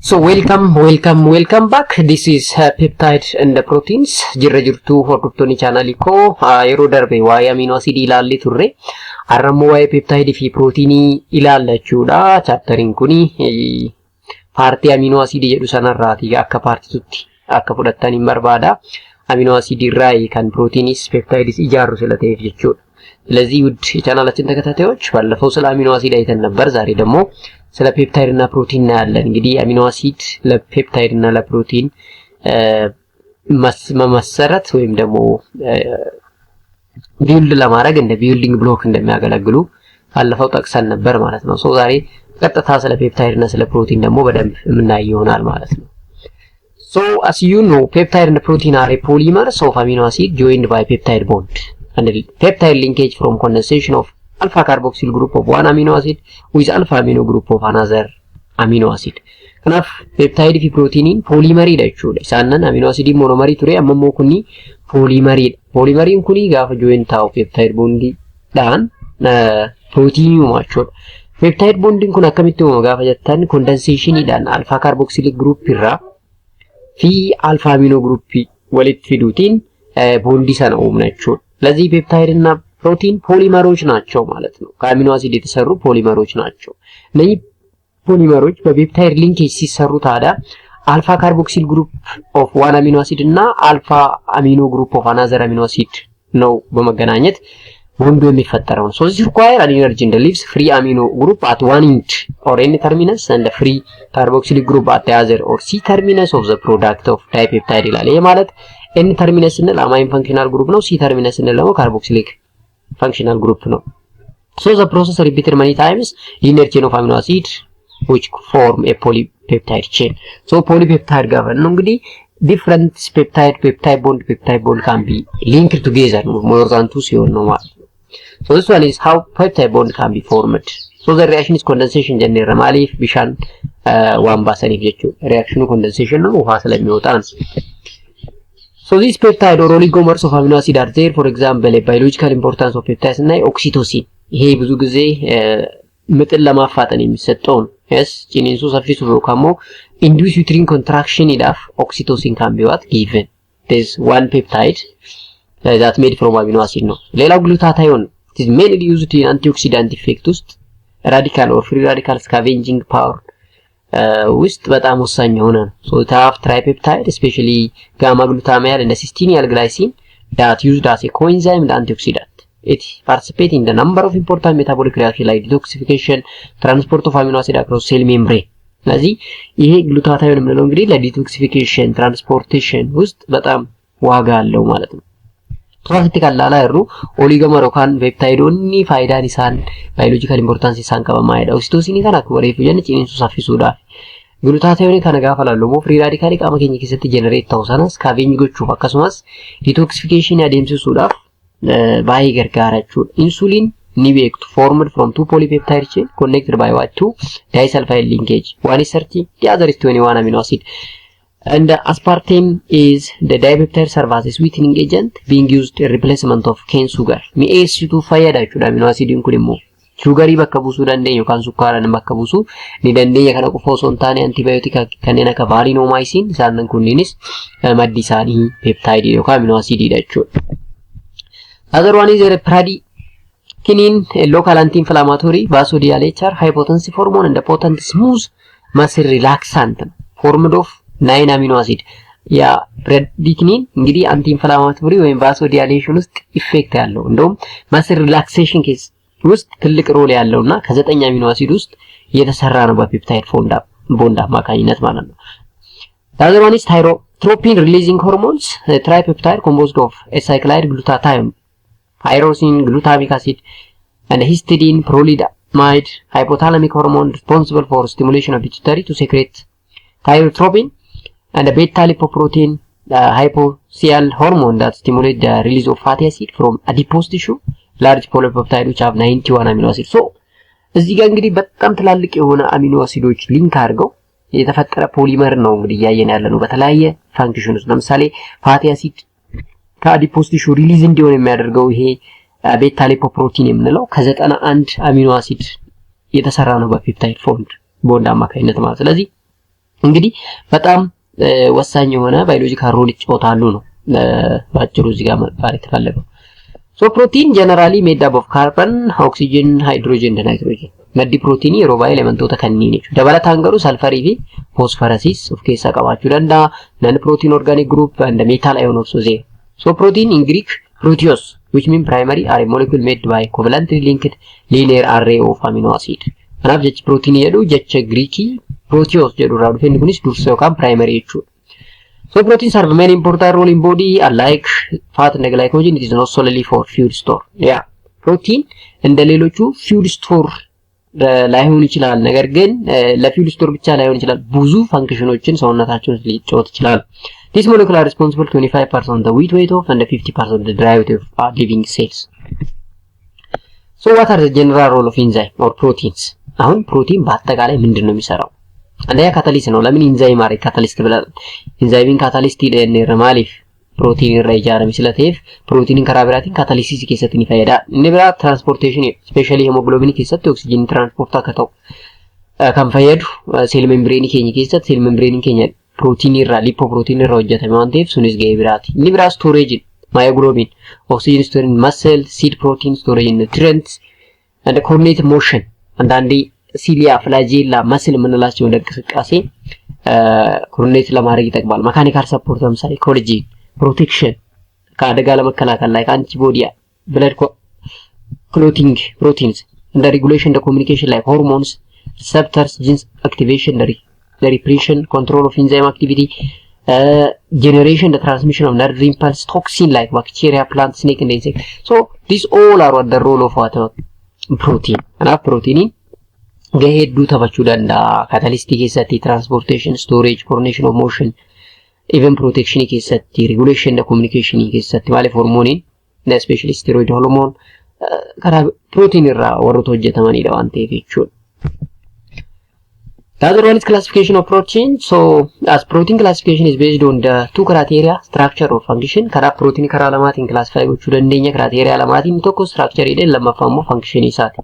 So welcome back. This is peptide and the proteins. Jirra jirtu hordoftoni channel ko yeroo darbe waa'ee amino acid ilaalle turre. Arrammoo waa'ee peptide fi proteini ilaallachuudha. Chapterin kuni partii amino acid jedhu sanarraati akka partitutti akka fudhattanii barbaada. Amino acid irraa kan proteins peptides ijaarru ስለተፍ jechuudha. ስለዚህ ውድ ቻናላችን ተከታታዮች ባለፈው ስለ አሚኖ አሲድ አይተን ነበር። ዛሬ ደግሞ ስለ ፔፕታይድ እና ፕሮቲን እናያለን። እንግዲህ አሚኖ አሲድ ለፔፕታይድ እና ለፕሮቲን መሰረት ወይም ደግሞ ቢልድ ለማድረግ እንደ ቢልዲንግ ብሎክ እንደሚያገለግሉ ባለፈው ጠቅሰን ነበር ማለት ነው። ዛሬ ቀጥታ ስለ ፔፕታይድ እና ስለ ፕሮቲን ደግሞ በደንብ የምናይ ይሆናል ማለት ነው። As you know, peptide and protein are a polymers of amino acid joined by peptide bond. And the peptide linkage from condensation of alpha carboxyl group of one amino acid with alpha amino group of another amino acid. Kanaf peptide fi protein polymer ida jechuudha. Isaanan amino acid monomer ture ammoo kunni polymer. Polymer kuni gaafa join ta'u peptide bond dhaan protein uumachuudha. Peptide bond kun akkamitti uumama gaafa jettan condensation dhaan alpha carboxyl group irraa fi alpha amino group walitti fiduutiin bondi sana uumna jechuudha. ለዚህ ፔፕታይድ እና ፕሮቲን ፖሊመሮች ናቸው ማለት ነው። ከአሚኖ አሲድ የተሰሩ ፖሊመሮች ናቸው። እነዚህ ፖሊመሮች በፔፕታይድ ሊንኬጅ ሲሰሩ ታዲያ አልፋ ካርቦክሲል ግሩፕ ኦፍ ዋን አሚኖ አሲድ እና አልፋ አሚኖ ግሩፕ ኦፍ አናዘር አሚኖ አሲድ ነው በመገናኘት ቦንዱ የሚፈጠረው ነው። this require an energy in the leaves free amino group at one end or any terminus and the free carboxylic group at the other or C terminus of the product of dipeptide ይላል። ይሄ ማለት N terminus እንል amine functional group ነው። C terminus እንል ደግሞ carboxylic functional group ነው። The process repeated many times linear chain of amino acid which form a polypeptide chain. Polypeptide ጋር ነው እንግዲህ different peptide bond can be linked together more than two ሲሆን ነው ማለት ነው። This one is how peptide bond can be formed. The reaction is condensation generally ማሊፍ ቢሻን ዋምባሰኒፍ jechuudha. Reaction condensation ነው ውሃ ስለሚወጣ ነው። These peptide or oligomers of amino acid are there. For example, a biological importance of peptides እና oxytocin. ይሄ ብዙ ጊዜ ምጥን ለማፋጠን የሚሰጠው ነው። Yes, ጭኒንሱ ሰፊ ሱሮ ካሞ induce uterine contraction enough oxytocin can be what given. There's one peptide that made from amino acid ነው። ሌላው ግሉታታዮን it is mainly used in antioxidant effect ውስጥ radical or free radical scavenging power ውስጥ በጣም ወሳኝ የሆነ ነው። it have tripeptide especially gamma glutamyl and cysteine glycine that used as a coenzyme and antioxidant. It participates in the number of important metabolic reactions like detoxification, transport of amino acid across cell membrane. ስለዚህ ይሄ ግሉታታዮን የምንለው እንግዲህ ለዲቶክሲፊኬሽን ትራንስፖርቴሽን ውስጥ በጣም ዋጋ አለው ማለት ነው። Practical la irru oligomer kan peptidonni faayidaan isaan biological importance isaan qaban maayda oxytocin kana wareef jenna ciniinsu saffisuudha. Glutathione kana gaafa lallu mo free radical qaama keenya keessatti generate ta'u sanas scavenge gochuuf akkasumas detoxification adeemsisuudhaaf baay'ee gargaara jechuudha. Insulin ni beektu formed from two polypeptide chain connected by what two disulfide linkage. One is 30, the other is 21 amino acid. And aspartame is the dipeptide serve as a sweetening agent being used in replacement of cane sugar. Mi eessitu fayyada jechuudha amino acidiin kun immoo sugarii bakka buusuu dandeenya yookaan sukkaaraan bakka buusuu ni dandeenya. Kana qofa osoo hin taane antibiyootika kanneen akka vaalinomycin isaan kunniinis maddi isaanii peptide yookaan amino acidiidha jechuudha. Other one is bradykinin, a local anti-inflammatory vasodilator hypotensive hormone and a potent smooth muscle relaxant formed of 9 amino acid. ያ bradykinin እንግዲህ አንቲ ኢንፍላማቶሪ ወይም ቫሶዲላቴሽን ውስጥ ኢፌክት ያለው እንደውም ማስል ሪላክሴሽን ኬስ ውስጥ ትልቅ ሮል ያለውና ከ9 አሚኖ አሲድ ውስጥ የተሰራ ነው በፔፕታይድ ቦንድ አማካኝነት ማለት ነው። The other one is tropin releasing hormones, tripeptide composed of acyclide glutathione, tyrosine, glutamic acid and histidine, prolenamide, hypothalamic hormone responsible for stimulation of pituitary to secrete thyrotropin and a beta lipoprotein hypoxial hormone that stimulate the release of fatty acid from adipose tissue, large polypeptide which have 91 amino acids. እዚህ ጋር እንግዲህ በጣም ትላልቅ የሆነ አሚኖ አሲዶች ሊንክ አድርገው የተፈጠረ ፖሊመር ነው እንግዲህ ያየን ያለነው በተለያየ ፋንክሽን ውስጥ። ለምሳሌ ፋቲ አሲድ ከአዲፖስ ቲሹ ሪሊዝ እንዲሆን የሚያደርገው ይሄ ቤታ ሊፖፕሮቲን የምንለው ከ91 አሚኖ አሲድ የተሰራ ነው በፔፕታይድ ቦንድ አማካኝነት ማለት። ስለዚህ እንግዲህ በጣም ወሳኝ የሆነ ባዮሎጂካል ሮል ይጫወታሉ ነው ባጭሩ እዚህ ጋር ማለት ተፈለገው። So protein generally made up of carbon, oxygen, hydrogen and nitrogen. Maddi protein yeroo elementoota kanneen jechuudha. Dabalataan garuu sulfurii fi phosphorus of keessaa qabaachuu danda'a. Non protein organic group and the metal ion also there. So protein in Greek proteus, which mean primary, are a molecule made by covalently linked linear array of amino acid. Kanaaf jechi protein jedhu jecha Greekii proteus jedhu irraa dhufee inni kunis dursa yookaan primary jechuudha. So proteins have a very important role in body, unlike fat and glycogen. It is not solely for fuel store. Yeah, protein and the lelochu fuel store ላይሆን ይችላል ነገር ግን ለፊውል ስቶር ብቻ ላይሆን ይችላል ብዙ ፋንክሽኖችን ሰውነታችን ሊጫወት ይችላል This molecule are responsible 25% of the weight of and 50% of the derivative of living cells So what are the general role of enzyme or proteins አሁን ፕሮቲን በአጠቃላይ ምንድነው የሚሰራው አንደኛ ካታሊስት ነው ለምን ኢንዛይም አረ ካታሊስት ብለን ኢንዛይሚን ካታሊስት ይደነ ረማሊፍ ፕሮቲን ረጃረም ስለተፍ ፕሮቲንን ከራብራቲን ካታሊሲስ ከሰትን ይፈይዳ ንብራ ትራንስፖርቴሽን ስፔሻሊ ሄሞግሎቢን ከሰት ኦክሲጅን ትራንስፖርት አከተው ካንፈየዱ ሴል ሜምብሬን ከኝ ከሰት ሴል ሜምብሬን ከኝ ፕሮቲን ይራ ሊፖፕሮቲን ረወጀተ ማንቴፍ ሱኒስ ገይብራት ንብራ ስቶሬጅ ማዮግሎቢን ኦክሲጅን ስቶሬጅ ማሰል ሲድ ፕሮቲን ስቶሬጅ ኒውትሪየንትስ and coordinated motion አንዳንዴ ሲሊያ ፍላጄላ መስል ምንላቸው እንደቅስቃሴ ኮርኔት ለማድረግ ይጠቅማል መካኒካል ሰፖርት ለምሳሌ ኮሎጂ ፕሮቴክሽን ከአደጋ ለመከላከል ላይ አንቲቦዲ ብለድ ክሎቲንግ ፕሮቲንስ እንደ ሬጉሌሽን እንደ ኮሙኒኬሽን ላይ ሆርሞንስ ሪሴፕተርስ ጂንስ አክቲቬሽን the repression control of enzyme activity generation the transmission of nerve impulse toxin like bacteria plant snake and insect so these all are what the role of what protein and protein ገሄዱ ተባቹ ደንዳ ካታሊስት ከሰቲ ትራንስፖርቴሽን ስቶሬጅ ኮርኔሽን ኦፍ ሞሽን ኢቨን ፕሮቴክሽን ከሰቲ ሬጉሌሽን ኮሙኒኬሽን ከሰቲ ማለት ሆርሞኒን ስፔሻሊ ስቴሮይድ ሆርሞን ከራ ፕሮቲን ራ ወርቶ ጀተማኒ ዳንቴ ፊቹ The other one is classification of protein. So, as protein classification is based on the two criteria, structure or function. Kara protein kara lamatin classify gochuu dandeenya criteria lamatin tokko structure ide lammaffaa function isaati.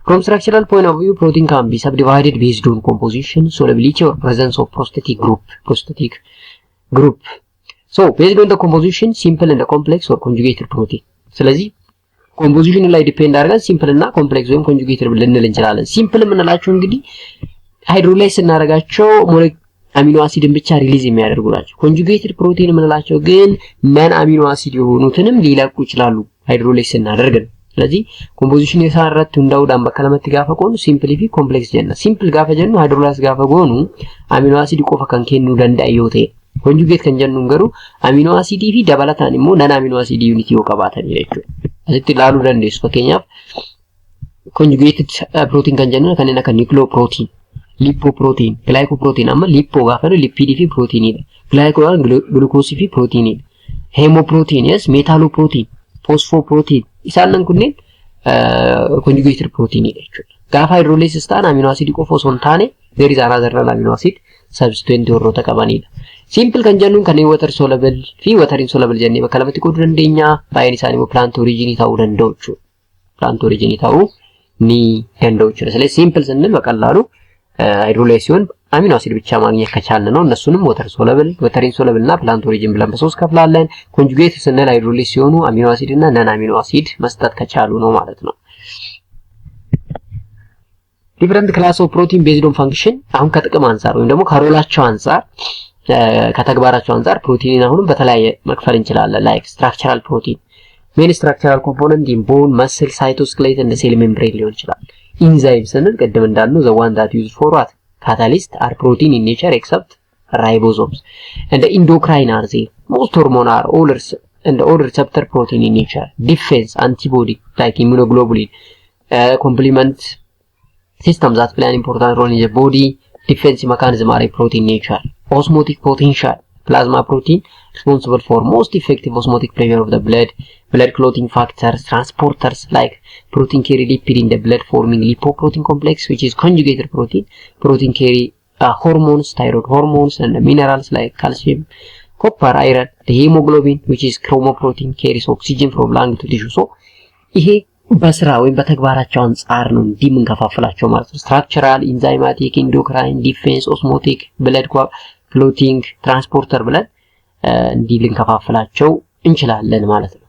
From structural point of view, protein can be subdivided based on composition, solubility or presence of prosthetic group. So, based on the composition, simple and the complex or conjugated protein. ስለዚህ composition ላይ ዲፔንድ አድርገን simple እና complex ወይም conjugated ብለን ልንል እንችላለን. Simple የምንላቸው እንግዲህ ሃይድሮላይዝ እናደርጋቸው አሚኖ አሲድን ብቻ ሪሊዝ የሚያደርጉ ናቸው ኮንጁጌትድ ፕሮቲን የምንላቸው ግን ነን አሚኖ አሲድ የሆኑትንም ሊለቁ ይችላሉ ሃይድሮላይዝ እናደርግ ስለዚህ ኮምፖዚሽን የሳራት እንዳው ዳም በከለመት ጋፈቆኑ ሲምፕሊፊ ኮምፕሌክስ ጀና ሲምፕል ጋፈጀኑ ሃይድሮላይዝ ጋፈጎኑ አሚኖ አሲድ ቆፈ ከንከኑ ደንዳዮቴ ኮንጁጌት ከንጀኑ እንገሩ አሚኖ አሲድ ፊ ደባላታን ሞ ነን አሚኖ አሲድ ዩኒቲ ወቀባታን ይለቹ አዚት ላሉ ደንዴስ ፈከኛ ኮንጁጌትድ ፕሮቲን ከንጀኑ ከነና ከኒክሎ ፕሮቲን lipoprotein glycoprotein amma lipo gaafane lipid fi protein ida glyco glucose fi protein ida hemoprotein yes metalloprotein phosphoprotein isaannan kunnen conjugated protein ida gaafa hydrolysis ta'an amino acid qofo son taane there is another amino acid substituent warro taqabanida simple kan jennuun kan water soluble fi water insoluble jenne bakalamati qodu dandeenya baay'een isaanii mo plant origin ta'uu danda'u jechuudha plant origin ta'uu ni danda'u jechuudha ስለዚህ simple ስንል በቀላሉ ሃይድሮላይሲዮን አሚኖ አሲድ ብቻ ማግኘት ከቻልን ነው እነሱንም ወተር ኢንሶለብል እና ፕላንት ኦሪጅን ብለን በሶስት ከፍላለን ኮንጁጌት ስንል ሃይድሮላይሲዮኑ አሚኖ አሲድ እና ነን አሚኖ አሲድ መስጠት ከቻሉ ነው ማለት ነው ዲፈረንት ክላስ ኦፍ ፕሮቲን ቤዝድ ኦን ፋንክሽን አሁን ከጥቅም አንፃር ወይም ደግሞ ከሮላቸው አንፃር ከተግባራቸው አንፃር ፕሮቲንን አሁንም በተለያየ መክፈል እንችላለን ላይክ ስትራክቸራል ፕሮቲን ሜን ስትራክቸራል ኮምፖነንት ኢን ቦን መስል ሳይቶስኬሌተን and cell membrane ሊሆን ይችላል enzymes ስንል ቀደም እንዳልነው the one that used for what catalyst are protein in nature except ribosomes and the endocrine are the most hormone are all receptor protein in nature defense antibody like immunoglobulin complement systems that play an important role in the body defense mechanism are protein nature osmotic potential plasma protein responsible for most effective osmotic pressure of the blood clotting factors transporters like protein carry lipid in the blood forming lipoprotein complex which is conjugated protein carry hormones thyroid hormones and minerals like calcium copper iron the hemoglobin which is chromoprotein carries oxygen from lung to tissue so ይሄ በስራ ወይም በተግባራቸው አንፃር ነው እንዲህ የምንከፋፍላቸው ማለት ነው። ስትራክቸራል፣ ኢንዛይማቲክ፣ ኢንዶክራይን፣ ዲፌንስ፣ ኦስሞቲክ፣ ብለድ ክሎቲንግ፣ ትራንስፖርተር ብለን እንዲህ ልንከፋፍላቸው እንችላለን ማለት ነው።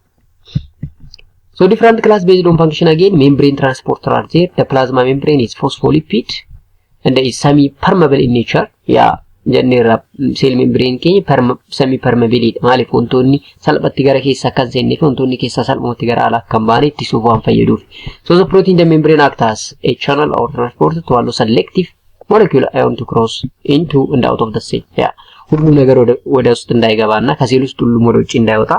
So different class based on function again, membrane transporter are there. The plasma membrane is phospholipid and is semi-permeable in nature. Yeah, general cell membrane ke semi-permeable maali fontonni salphatti gara keessa kan seenne fontonni keessa salphumatti gara ala kan baane itti suufaan fayyaduuf. So the protein the membrane acts as a channel or transporter to allow selective molecular ion to cross into and out of the cell. Yeah, ሁሉ ነገር ወደ ውስጥ እንዳይገባና ከሴል ውስጥ ሁሉ ወደ ውጭ እንዳይወጣ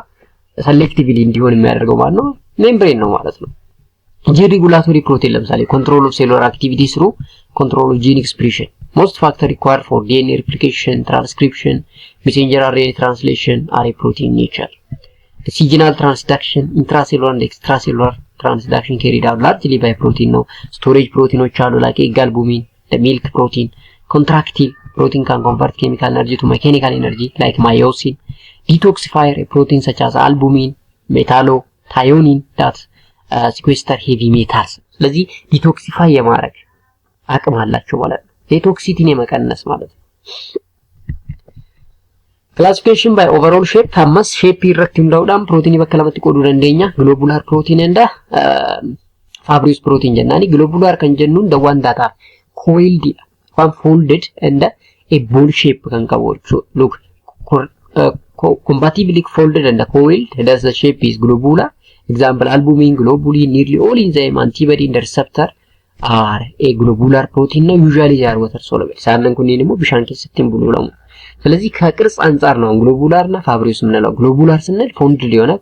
selectively እንዲሆን የሚያደርገው ማለት ነው membrane ነው ማለት ነው። gene regulatory protein ለምሳሌ control of cellular activity through control of gene expression. Most factors required for DNA replication, transcription, messenger RNA translation are a protein nature. The signal transduction, intracellular and extracellular transduction carried out largely by protein ነው። storage proteinoች አሉ like egg albumin, the milk protein. Contractile protein can convert chemical energy to mechanical energy like myosin. Detoxifier, a protein such as albumin, metallothionein that sequester heavy metals. ስለዚህ ዲቶክሲፋይ የማድረግ አቅም አላቸው ማለት ነው። ዴቶክሲቲን የመቀነስ ማለት ነው። Classification by overall shape ታማስ shape irratti hundaa'uudhaan protein bakka lamatti qooduu dandeenya. Globular protein and fibrous protein jennaani. Globular kan jennuun the one that are coiled, one folded and a ball shape kan qabu. Look, compatibly folded and coiled, thus the shape is globular. Example, albumin, globulin, nearly all enzyme, antibody and receptor are a globular protein. Now usually they are water soluble. ሳንን ኩኒን ደግሞ ብሻን ከሰተን ብሎ ነው። ስለዚህ ከቅርጽ አንፃር ነው ግሎቡላር እና ፋብሪስ ምንለው። ግሎቡላር ስንል ፎልድድ የሆነ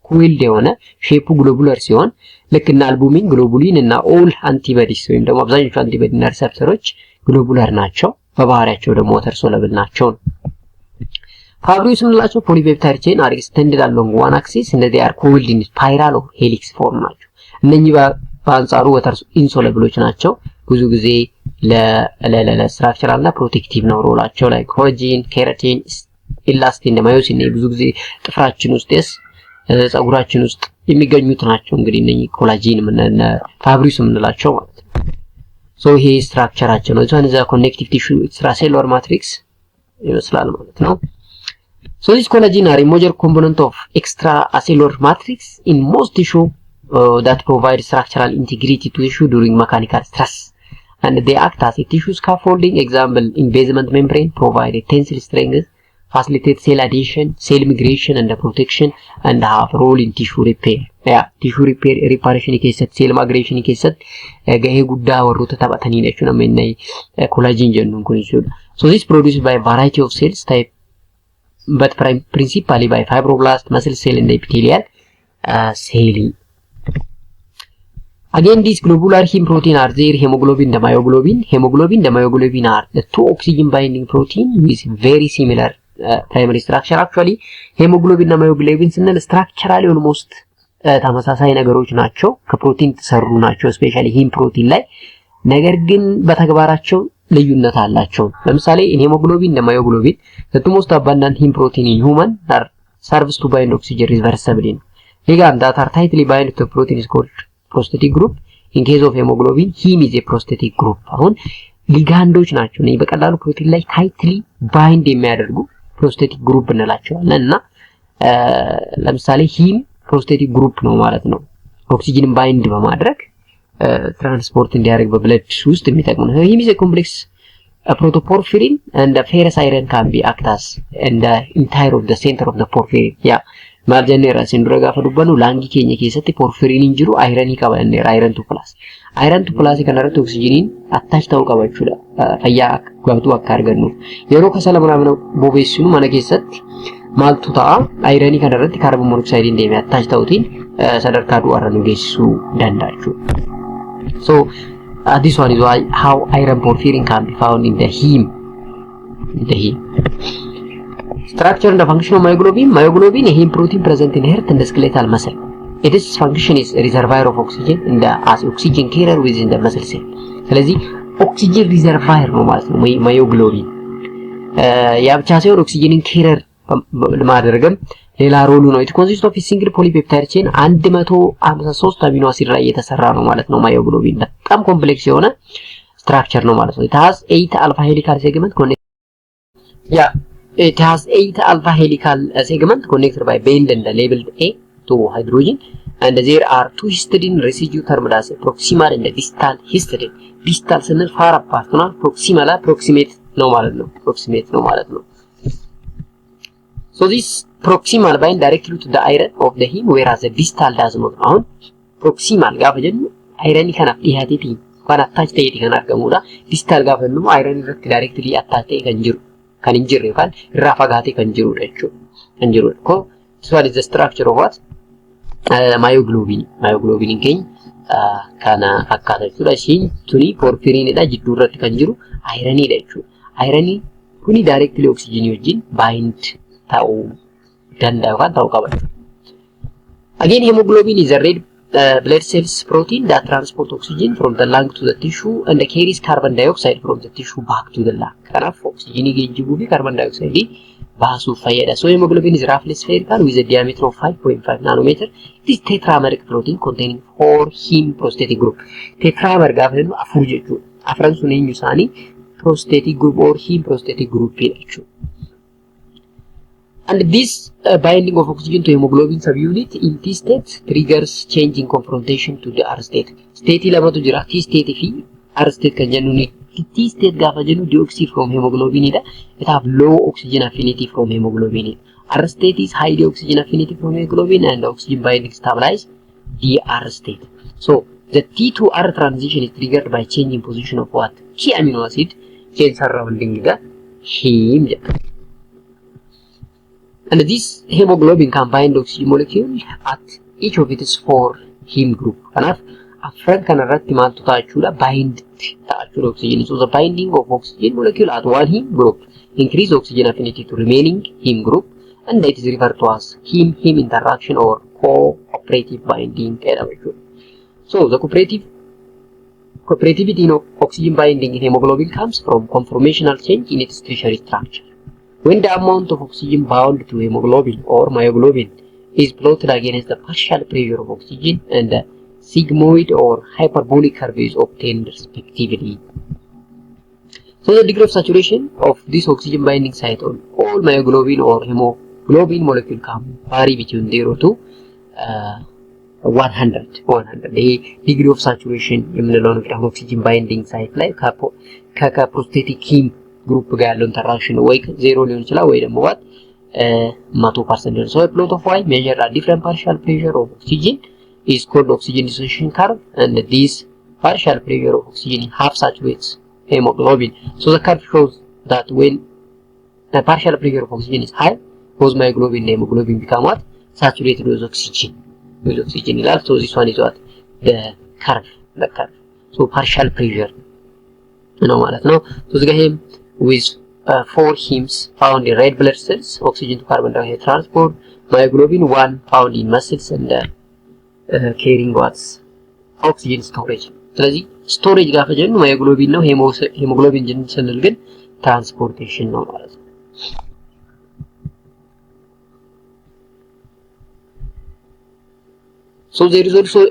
ኮይልድ የሆነ ሼፑ ግሎቡላር ሲሆን ልክና አልቡሚን፣ ግሎቡሊን እና ኦል አንቲቦዲስ ወይም ደግሞ አብዛኞቹ አንቲቦዲ እና ሪሰፕተሮች ግሎቡላር ናቸው። በባህሪያቸው ደግሞ ዋተር ሶሉብል ናቸው። ፋብሪስ ምንላቸው ፖሊፔፕታይድ ቼን are extended along one axis and they are coiled in spiral or helix form ናቸው። እነኚህ በአንጻሩ ዋተር ኢንሶሉብሎች ናቸው። ብዙ ጊዜ ለስትራክቸራል እና ፕሮቴክቲቭ ነው ሮላቸው ላይ ኮላጂን፣ ኬራቲን፣ ኢላስቲን፣ ማዮሲን ብዙ ጊዜ ጥፍራችን ውስጥ ፀጉራችን ውስጥ የሚገኙት ናቸው። እንግዲህ እነኚህ ኮላጂን እና ፋብሪስ ምንላቸው ማለት ነው። ሶ ይሄ ስትራክቸራቸው ነው። እዛን ኮኔክቲቭ ቲሹ ኤክስትራሴሉላር ማትሪክስ ይመስላል ማለት ነው። So this collagen are a major component of extracellular matrix in most tissue that provide structural integrity to tissue during mechanical stress, and they act as a tissue scaffolding. Example, in basement membrane provide a tensile strength, facilitate cell adhesion, cell migration and protection, and have role in tissue repair. Yeah, tissue repair reparation keessat cell migration keessat gahee guddaa warroota taphatanii jechuudha mennay collagen jennuun kun jechuudha. So this produced by a variety of cells type but principally by fibroblast, muscle cell and epithelial cell. Again, these globular heme protein are there, hemoglobin and myoglobin. Hemoglobin and myoglobin are the two oxygen binding protein with very similar primary structure. Actually, hemoglobin and myoglobin ስንል structurally almost ተመሳሳይ ነገሮች ናቸው። ከፕሮቲን ተሰሩ ናቸው ስፔሻሊ ሂም ፕሮቲን ላይ። ነገር ግን በተግባራቸው ልዩነት አላቸው። ለምሳሌ hemoglobin and myoglobin, the most abundant heme protein in human, are serves to bind oxygen reversibly. Ligand that are tightly bind to protein is called prosthetic group. In case of hemoglobin, heme is a prosthetic group. አሁን ሊጋንዶች ናቸው እነዚህ በቀላሉ ፕሮቲን ላይ tightly bind የሚያደርጉ prosthetic group እንላቸዋለን። እና ለምሳሌ heme prosthetic group ነው ማለት ነው። ኦክሲጅን ባይንድ በማድረግ ትራንስፖርት እንዲያደርግ በብለድ ውስጥ የሚጠቅሙ ነው። heme is a complex protoporphyrin and the ferrous iron can be act as and the entire of the center of the porphyrin. Yeah, margine rasin dura gafa dubbanu langi keenya keessatti porphyrin jiru iron qabanne iron to plus kanarratti oxygenin attach ta'u qabachuudha. Fayyaa gabatu akka argannu yeroo kasala mana bobeessinu mana keessatti maaltu ta'a iron kanarratti carbon monoxide deemee attach ta'utiin sadarkaa du'arra nu geessisuu danda'achu. So this one is why how iron porphyrin can be found in the heme. Structure and the function of myoglobin. Myoglobin, a heme protein present in heart and the skeletal muscle. Its function is a reservoir of oxygen and as oxygen carrier within the muscle cell. ስለዚህ oxygen reservoir ነው ማለት ነው myoglobin። ያ ብቻ ሳይሆን oxygen carrier ለማድረግም ሌላ ሮሉ ነው። it consists of a single polypeptide chain 153 አሚኖ አሲድ ላይ የተሰራ ነው ማለት ነው። ማዮግሎቢን በጣም ኮምፕሌክስ የሆነ ስትራክቸር ነው ማለት ነው። it has 8 alpha helical segment it has 8 alpha helical segment connected by band and labeled A to hydrogen, and there are 2 histidine residue termed as proximal and distal histidine. distal ስንል far apart ነው፣ proximal proximate ነው ማለት ነው። proximate ነው ማለት ነው። so this proximal bind directly to the iron of the heme, whereas the distal does not. አሁን proximal ጋር ፈጀን አይረን ከናፍ ዲሃቲቲ ባና ታች ተይቲ ከናርገሙዳ distal ጋር ፈኑ አይረን directly አታቴ ከንጅሩ ከንጅሩ ይፋል ራፋጋቴ ከንጅሩ ደቹ ከንጅሩ ኮ so what is the structure of what myoglobin ከኝ kana አካታቹ ዳሽን ቱኒ ፖርፊሪን ዳ ጅዱረት ከንጅሩ አይረን ደቹ አይረን ኩኒ directly oxygen ወጅን bind ታው ደንዳው ታውቃባችሁ። again hemoglobin is a red blood cells protein that transport oxygen from the lung to the tissue and carries carbon dioxide from the tissue back to the lung. Kanaf oxygen geejjibu fi carbon dioxide baasu fayyada. So hemoglobin is roughly spherical with a diameter of 5.5 nanometer. It is tetrameric protein containing 4 heme prostatic group. Tetramer gaafnu afur jechu. Afran sun eenyu isaanii prostatic group or heme prostatic group jechu. And this binding of oxygen to hemoglobin subunit in T state triggers change in confrontation to the R state. State lama to jira T state fi R state kan jennu ni T state gaafa jennu deoxy from hemoglobin ida, it have low oxygen affinity from hemoglobin. R state is high oxygen affinity from hemoglobin and oxygen binding stabilize the R state. So the T to R transition is triggered by change in position of what? Key amino acid chain surrounding the heme. And this hemoglobin can bind oxygen molecule at each of its 4 heme group. Kanaf afran kanarratti maaltu ta'achuudha bind ta'achuudha oxygen. So the binding of oxygen molecule at one heme group increase oxygen affinity to remaining heme group, and that is referred to as heme interaction or cooperative binding. So the cooperativity of oxygen binding in hemoglobin comes from conformational change in its tertiary structure. When the amount of oxygen bound to hemoglobin or myoglobin is plotted against the partial pressure of oxygen and the sigmoid or hyperbolic curve is obtained respectively. So the degree of saturation of this oxygen binding site on all myoglobin or hemoglobin molecule can vary between 0 to 100. The degree of saturation የምንለው ነው oxygen binding site ላይ ከፕሮስቴቲክ ሂም group ጋር ያለው ኢንተራክሽን ወይ 0 ሊሆን ይችላል ወይ ደግሞ what 100% ሊሆን። So a plot of y measure at different partial pressure of oxygen is called oxygen dissociation curve, and this partial pressure of oxygen half saturates hemoglobin. So the curve shows that when the partial pressure of oxygen is high, both myoglobin and hemoglobin become what? Saturated with oxygen. So this one is what? The curve. So partial pressure ነው ማለት ነው። So this guy with 4 hemes found in red blood cells, oxygen to carbon dioxide transport, myoglobin 1 found in muscles and carrying what? Oxygen storage. ስለዚህ ስቶሬጅ ጋር ፈጀን myoglobin ነው hemoglobin ጅን ስንል ግን ትራንስፖርቴሽን ነው ማለት ነው። So there is also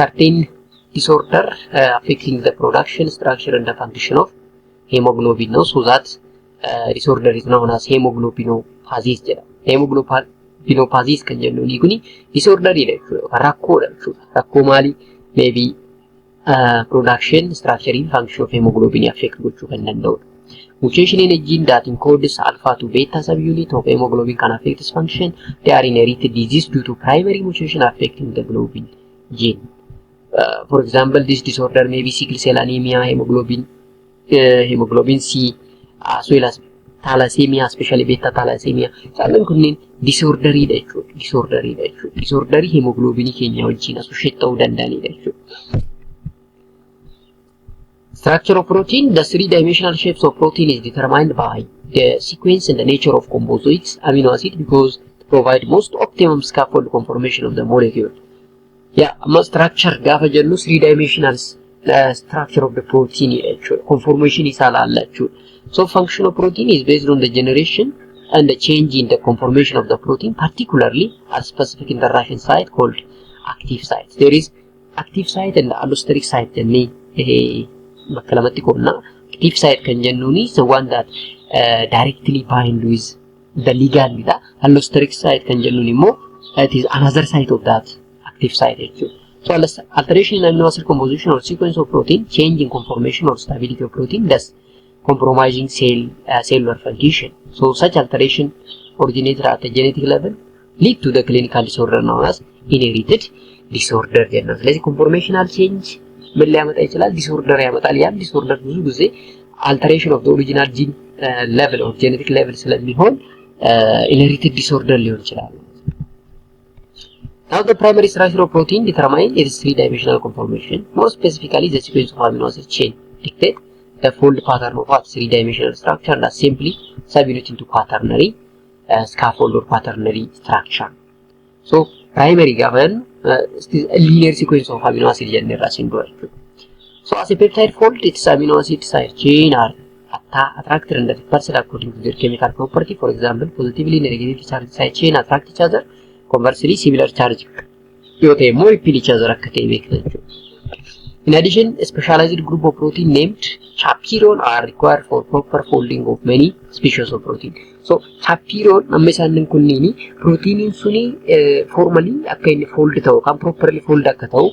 certain disorder affecting the production, structure and the function of hemoglobin now, so that disorder is known as hemoglobinopathies. Hemoglobinopathies kan jennu ni kuni disorder ida rakko mali maybe production, structure and function of hemoglobin affect gochuu kan danda'u. Mutation in a gene that encodes alpha to beta subunit of hemoglobin can affect its function. They are inherited disease due to primary mutation affecting the globin gene. For example, this disorder may be sickle cell anemia, hemoglobin C, as well as thalassemia, especially beta thalassemia. Saban kunnin disordery da jechuudha. Disordery hemoglobin keenya wajjin associate ta'uu danda'anidha jechuudha. Structure of protein. The 3-dimensional shapes of protein is determined by the sequence and the nature of composites amino acid because to provide most optimum scaffold conformation of the molecule. Yeah, structure gaafa jennu 3-dimensional structure of the protein conformation is ala jechuudha. So function of protein is based on the generation and the change in the conformation of the protein, particularly at specific interaction site called active sites. There is active site and allosteric site jenni bakka lamatti qonna. Active site kan jennuuni is the one that directly bind with the ligand. Allosteric site kan jennuuni immoo it is another site of that active site actually. So alteration in amino acid composition or sequence of protein, change in conformation or stability of protein, thus compromising cellular function. So such alteration originated at the genetic level lead to the clinical disorder known as inherited disorder. ስለዚህ conformational change ምን ሊያመጣ ይችላል? ዲስኦርደር ያመጣል። ያም ዲስኦርደር ብዙ ጊዜ alteration of the original gene level or genetic level ስለሚሆን inherited disorder ሊሆን ይችላል። Now the primary structure of protein determines its three-dimensional conformation. More specifically, the sequence of amino acid chain dictate the fold pattern of what three-dimensional structure that simply subunit into quaternary scaffold or quaternary structure. So primary govern a linear sequence of amino acid generation. So as a peptide fold, its amino acid side chain are attracted and repulsed according to their chemical property. For example, positively and negatively charged side chain attract each other. Conversely, similar charge more repel each other. In addition, a specialized group of protein named chaperone are required for proper folding of many species of protein. So chaperone ammesan kunnini protein suni formally akka inni fold ta'u kan properly fold akka ta'u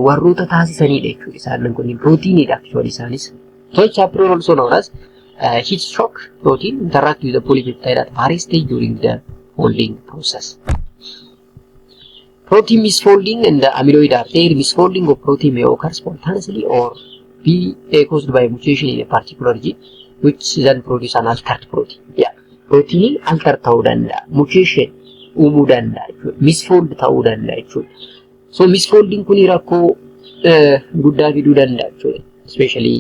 warroota taasisanidha jechuudha. Isaan kunnin protein idha actually isaanis. So chaperone also known as heat shock protein interact with the polypeptide at various stages during the folding process. Protein misfolding and the amyloid artery misfolding of protein may occur spontaneously or be caused by mutation in a particular gene, which then produce an altered protein. Yeah, protein alter ta'uu danda'a, mutation uumuu danda'a, misfold ta'uu danda'a jechuudha. So misfolding kun rakkoo guddaa fiduu danda'a jechuudha, especially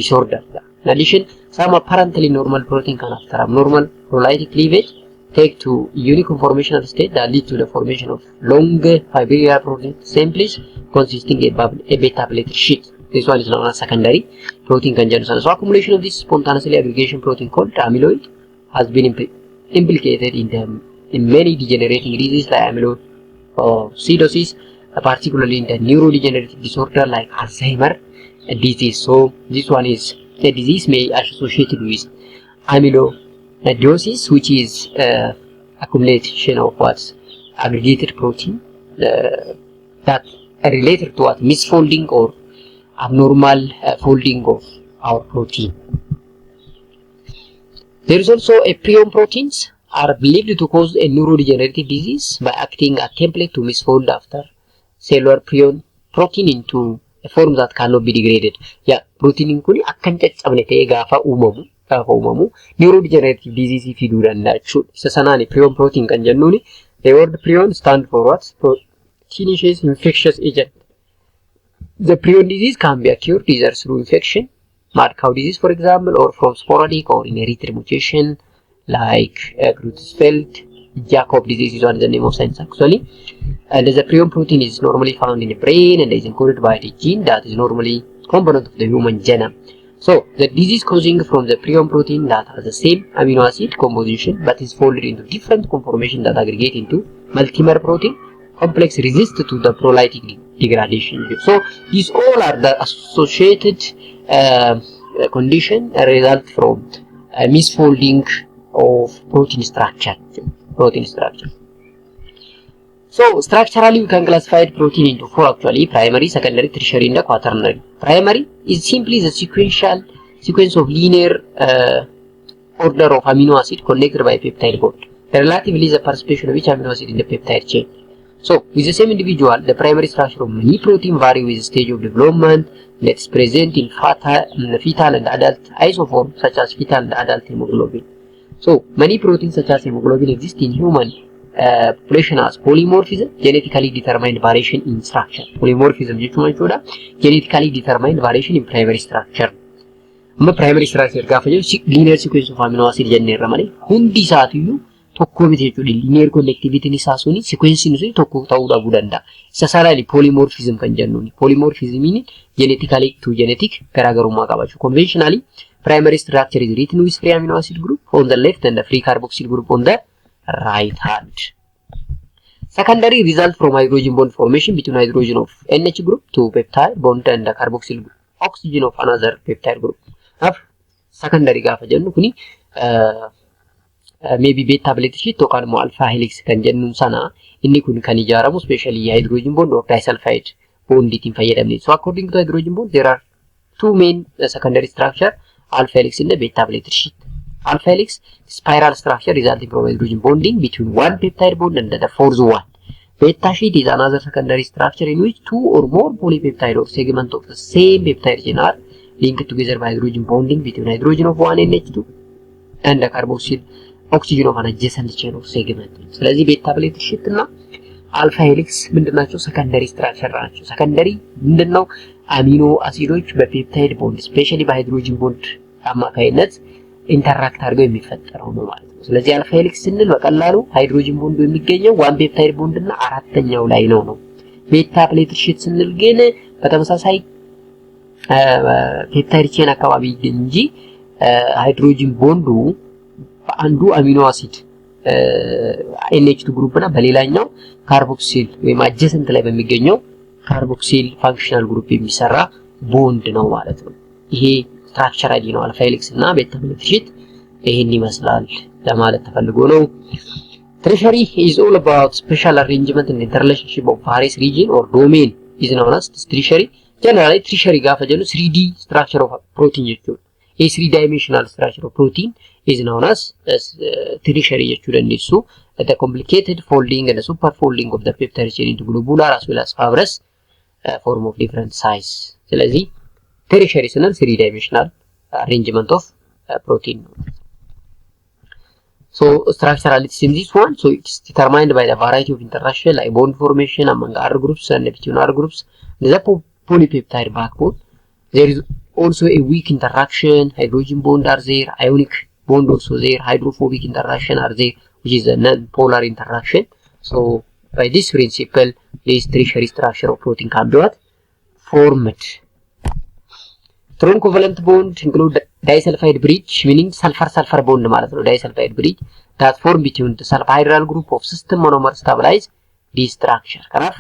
disorder. In addition, some apparently normal protein can after abnormal proteolytic cleavage take to unique conformational state that lead to the formation of longer fibrillary protein samples consisting a beta plate sheet. This one is known as secondary protein conjunction. So accumulation of this spontaneously aggregation protein called amyloid has been implicated in many degenerating diseases like amyloidosis, particularly in the neurodegenerative disorder like Alzheimer disease. So this one is a disease may associated with amyloidosis, which is accumulation of what's aggregated protein that are related to what misfolding or abnormal folding of our protein. There is also a prion proteins are believed to cause a neurodegenerative disease by acting a template to misfold after cellular prion protein into a form that cannot be degraded. Yeah, protein kun akkan caccabne ta'e gaafa uumamu neurodegenerative disease fiduu danda'a jechuudha. Isa sanaani prion protein kan jennuuni. The word prion stand for what? Proteinaceous infectious agent. The prion disease can be cured either through infection, mad cow disease for example, or from sporadic or inherited mutation like Creutzfeldt-Jakob disease is one of the name of science actually. And the prion protein is normally found in the brain and is encoded by the gene that is normally component of the human genome. So the disease causing from the prion protein that has the same amino acid composition but is folded into different conformation that aggregate into multimer protein complex resist to the proteolytic degradation. So these all are the associated condition result from misfolding of protein structure. So structurally we can classify protein into four actually: primary, secondary, tertiary and quaternary. Primary is simply the sequence of linear order of amino acid connected by peptide bond. Relatively the participation of each amino acid in the peptide chain. So with the same individual, the primary structure of many protein vary with the stage of development that is present in fetal and adult isoform such as fetal and adult hemoglobin. So many proteins such as hemoglobin exist in human population as polymorphism, genetically determined variation in structure. Polymorphism jechuudha genetically determined variation in primary structure. Amma primary structure gaafa jedhu linear sequence of amino acid jenneerra malee hundi isaatiyyuu tokko miti jechuudha. Linear connectivity isaa suni sequence suni tokko ta'uu dhabuu danda'a. Isa sanaani polymorphism kan jennuuni. Polymorphism genetically to genetic garaagarummaa qaba jechuudha. Conventionally primary structure is written with free amino acid group on the left and the free carboxyl group on the right hand. Secondary result from hydrogen bond formation between hydrogen of NH group to peptide bond and the carboxyl group oxygen of another peptide group. Now, secondary gaafa jennu kuni maybe beta plate sheet yookaan immoo alpha helix kan jennu sana inni kun kan ijaaramu especially hydrogen bond or disulfide bond itiin fayyadamne. So according to hydrogen bond there are two main secondary structure, alpha helix and the beta plate sheet. Alpha helix spiral structure resulting from hydrogen bonding between one peptide bond and the fourth one. Beta sheet is another secondary structure in which two or more polypeptide or segment of the same peptide chain are linked together by hydrogen bonding between hydrogen of one NH2 and the carboxyl oxygen of an adjacent chain of segment. ስለዚህ beta plate sheet እና alpha helix ምንድናቸው? secondary structure ናቸው። secondary ምንድነው? አሚኖ አሲዶች በፔፕታይድ ቦንድ especially በሃይድሮጅን ቦንድ አማካይነት ኢንተራክት አድርገው የሚፈጠረው ነው ማለት ነው። ስለዚህ አልፋ ሄሊክስ ስንል በቀላሉ ሃይድሮጅን ቦንዱ የሚገኘው ዋን ፔፕታይድ ቦንድ እና አራተኛው ላይ ነው። ቤታ ፕሌት ሺት ስንል ግን በተመሳሳይ ፔፕታይድ ቼን አካባቢ ይገኝ እንጂ ሃይድሮጅን ቦንዱ በአንዱ አሚኖ አሲድ NH2 ግሩፕ እና በሌላኛው ካርቦክሲል ወይም አጀሰንት ላይ በሚገኘው ካርቦክሲል ፋንክሽናል ግሩፕ የሚሰራ ቦንድ ነው ማለት ነው። ይሄ ስትራክቸራሊ ነው አልፋ ሄሊክስ እና ቤታ ፕሌት ሺት ይሄን ይመስላል ለማለት ተፈልጎ ነው። Tertiary is all about special arrangement and interrelationship of various region or domain is known as tertiary. Generally tertiary gaafa jennu 3D structure of protein jechuudha. A 3-dimensional structure of protein is known as tertiary jechuudha. Innisu the complicated folding and the superfolding of the peptide chain into globular as well as fibrous form of different size. ስለዚህ tertiary ስንል 3-dimensional arrangement of protein. So structurality in this one, so it's determined by the variety of interaction like bond formation among R groups and between R groups. The polypeptide backbone. There is also a weak interaction. Hydrogen bond are there. Ionic bond also there. Hydrophobic interaction are there, which is a non-polar interaction. So by this principle, this tertiary structure of protein can be what? Formed. Strong covalent bond include disulfide bridge, meaning sulfur-sulfur bond ማለት ነው። disulfide bridge that form between the sulfhydryl group of system monomer stabilize this structure. kanaaf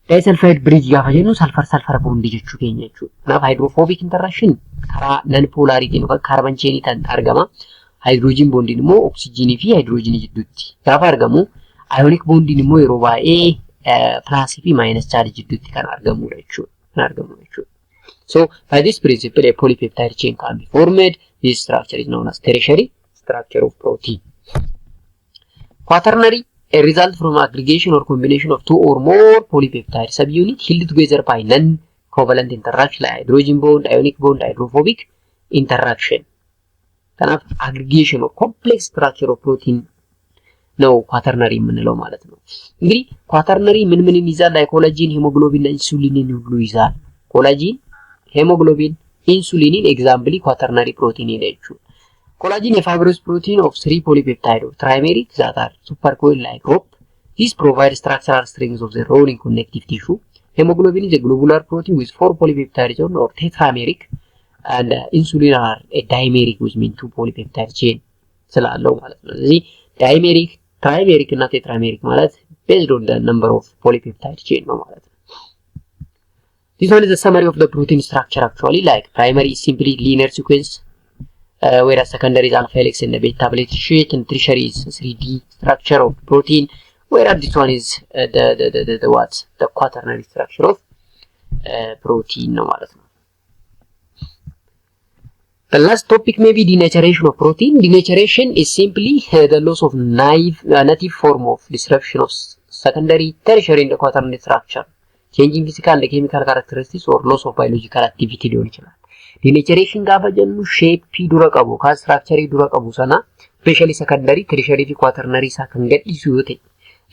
disulfide bridge gaafa jennu sulfur-sulfur bond jechuu keenya jechuudha. kanaaf hydrophobic interaction karaa non polarity yookaan carbon chain tan argama. hydrogen bond immoo oxygen fi hydrogen jidduutti gaafa argamu. ionic bond immoo yeroo baay'ee plus fi minus charge jidduutti kan argamudha jechuudha. So by this principle, a polypeptide chain can be formed. This structure is known as tertiary structure of protein. Quaternary, a result from aggregation or combination of two or more polypeptide subunits held together by non-covalent interaction like hydrogen bond, ionic bond, hydrophobic interaction. Kind of aggregation or complex structure of protein. No quaternary የምንለው ማለት ነው። እንግዲህ quaternary ምን ይይዛል? ላይ ኮላጂን፣ ሄሞግሎቢን እና ኢንሱሊንን ሁሉ ይይዛል። ኮላጂን hemoglobin, insulin example quaternary protein in nature. Collagen a fibrous protein of 3 polypeptide of trimeric that are supercoiled like rope. These provide structural strings of the rolling connective tissue. Hemoglobin is a globular protein with 4 polypeptide or tetrameric, and insulin are a dimeric which means 2 polypeptide chain. ስላለው ማለት ነው። ስለዚህ dimeric, trimeric እና tetrameric ማለት based on the number of polypeptide chain ነው ማለት ነው። This one is the summary of the protein structure actually. Like primary is simply linear sequence, whereas secondary is alpha helix and the beta plate sheet, and tertiary is 3D structure of protein, whereas this one is the quaternary structure of protein. The last topic may be denaturation of protein. Denaturation is simply the loss of native form of disruption of secondary, tertiary in the quaternary structure. Changing physical and chemical characteristics or loss of biological activity ሊሆን ይችላል። denaturation gaafa jennu shape dura qabu ka structure dura qabu sana especially secondary, tertiary fi quaternary isa kan gadhiisu yoo ta'e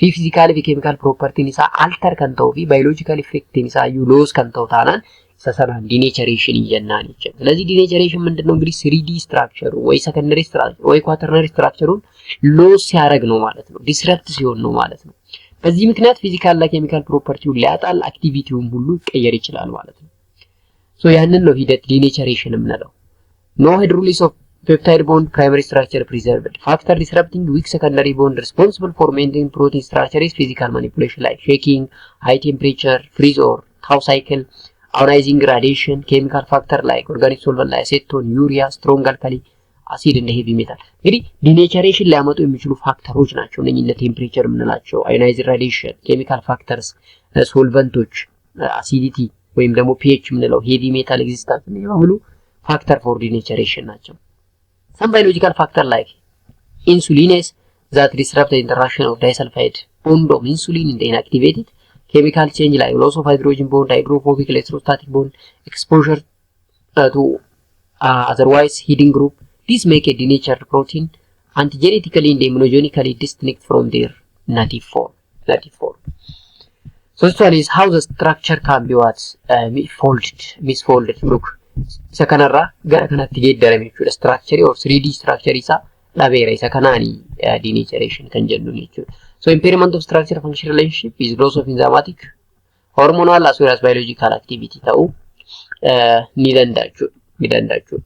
fi physical fi chemical property isa alter kan ta'u fi biological effect isa loss kan ta'u taanaan isa sanaan denaturation jennaan jechuudha. ስለዚህ denaturation ምንድነው? እንግዲህ 3D structure ወይ secondary structure ወይ quaternary structureውን loss ሲያደርግ ነው ማለት ነው። disrupt ሲሆን ነው ማለት ነው። በዚህ ምክንያት ፊዚካል እና ኬሚካል ፕሮፐርቲውን ሊያጣል አክቲቪቲውን ሁሉ ቀየር ይችላል ማለት ነው። ሶ ያንን ነው ሂደት ዲኔቸሬሽን የምንለው። No hydrolysis of peptide bond, primary structure preserved. Factor disrupting weak secondary bond responsible for maintaining protein structure is physical manipulation like shaking, high temperature, freeze or thaw cycle, ionizing radiation, chemical factor like organic solvent like acetone, urea, strong alkali acid and heavy metal. እንግዲህ ዲኔቸሬሽን ሊያመጡ የሚችሉ ፋክተሮች ናቸው እነኚህ ለቴምፕሬቸር የምንላቸው ionizing radiation, chemical factors, ሶልቨንቶች፣ አሲዲቲ ወይም ደግሞ pH የምንለው heavy metal existence በሙሉ factor for denaturation ናቸው። Some biological factor like insulinase that disrupt the interaction of disulfide bond of insulin in the inactivated, chemical change like loss of hydrogen bond, hydrophobic electrostatic bond, exposure to otherwise hidden group. This make a denatured protein antigenetically and immunogenically distinct from their native form. So this one is how the structure can be misfolded. Look, sakanarra gara kanatti geeddarame jechuudha. Structure or 3D structure isa dhabeera isa kanaani denaturation kan jennu jechuudha. So impairment of structure function relationship is loss of enzymatic, hormonal as well as biological activity ta'u ni danda'a jechuudha.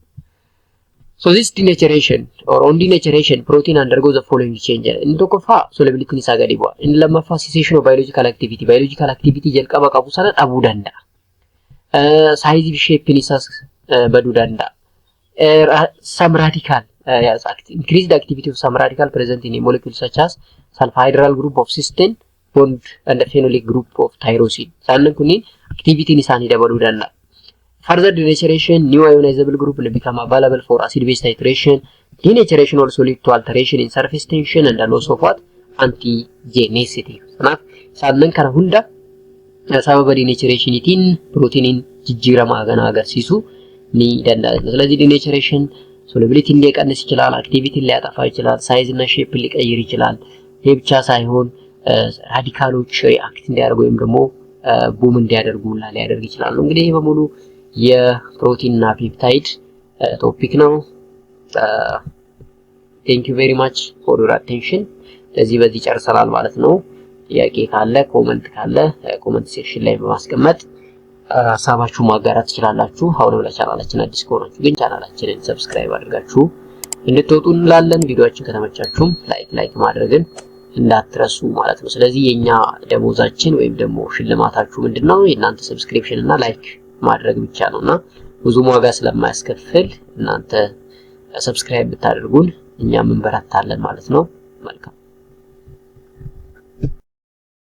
So this denaturation or on denaturation protein undergoes the following change. In tokkoffaa solubility isaa gadi bu'a. In lammaffaa cessation of biological activity jalqaba qabu sana dhabuu danda'a. Size shape isaas baduu danda'a. Some radical increased activity of some radical present in a molecule such as sulfhydryl group of cysteine bond and the phenolic group of tyrosine. Sannan kunniin activity isaanii dabaluu danda'a. Further denaturation, new ionizable group will become available for acid-base titration. Denaturation also leads to alteration in surface tension and the loss of what? Antigenicity. Kanaaf sannan kana hunda sababa denaturationitiin proteinin jijjiirama kana agarsiisu ni danda'a. ስለዚህ denaturation solubility ሊቀንስ ይችላል፣ activity ሊያጠፋ ይችላል፣ size እና shape ሊቀይር ይችላል። ይሄ ብቻ ሳይሆን ራዲካሎች ሪአክት እንዲያደርጉ ወይም ደግሞ ቡም እንዲያደርጉ ሊያደርግ ይችላል። እንግዲህ ይሄ በሙሉ የፕሮቲን እና ፔፕታይድ ቶፒክ ነው። thank you very much for your attention። በዚህ ጨርሰናል ማለት ነው። ጥያቄ ካለ ኮሜንት ሴክሽን ላይ በማስቀመጥ ሐሳባችሁ ማጋራት ትችላላችሁ። አሁን ለቻናላችን አዲስ ከሆናችሁ ግን ቻናላችንን ሰብስክራይብ አድርጋችሁ እንድትወጡ እንላለን። ቪዲዮአችን ከተመቻችሁም ላይክ ማድረግን እንዳትረሱ ማለት ነው። ስለዚህ የኛ ደሞዛችን ወይም ደግሞ ሽልማታችሁ ምንድነው? የእናንተ ሰብስክሪፕሽን እና ላይክ ማድረግ ብቻ ነውና ብዙም ዋጋ ስለማያስከፍል እናንተ ሰብስክራይብ ብታደርጉን እኛም እንበረታለን ማለት ነው። መልካም